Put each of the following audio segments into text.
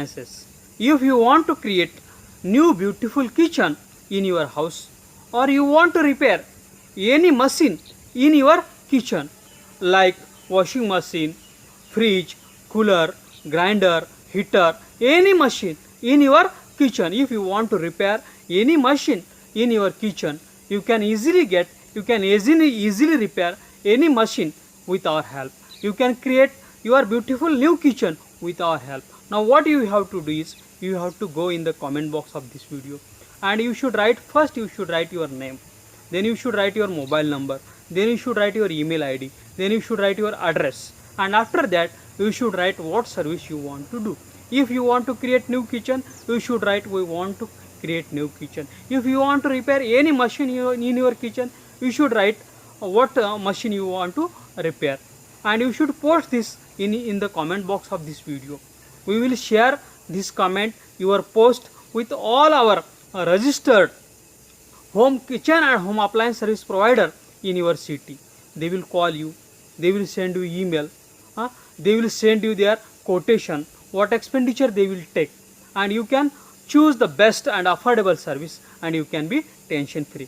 appliances. If you want to create new beautiful kitchen in your house, or you want to repair any machine in your kitchen like washing machine, fridge, cooler, grinder, heater, any machine in your kitchen, if you want to repair any machine in your kitchen, you can easily repair any machine with our help. You can create your beautiful new kitchen with our help. Now what you have to do is, you have to go in the comment box of this video, and you should write your name, then you should write your mobile number, then you should write your email ID, then you should write your address, and after that you should write what service you want to do. If you want to create new kitchen, you should write we want to create new kitchen. If you want to repair any machine in your kitchen, you should write what machine you want to repair, and you should post this in the comment box of this video. We will share this comment, your post, with all our registered home kitchen and home appliance service provider in your city. They will call you, they will send you email, they will send you their quotation, what expenditure they will take, and you can choose the best and affordable service, and you can be tension free.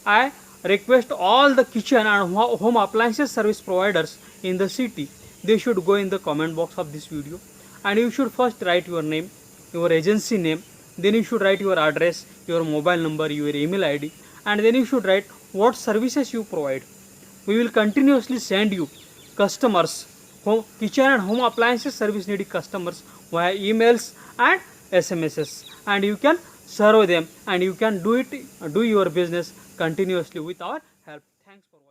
I request all the kitchen and home appliances service providers in the city, they should go in the comment box of this video, and you should first write your name, your agency name, then you should write your address, your mobile number, your email ID, and then you should write what services you provide. We will continuously send you customers, kitchen and home appliances service needy customers via emails and SMSs, and you can serve them, and you can do your business continuously with our help. Thanks for watching.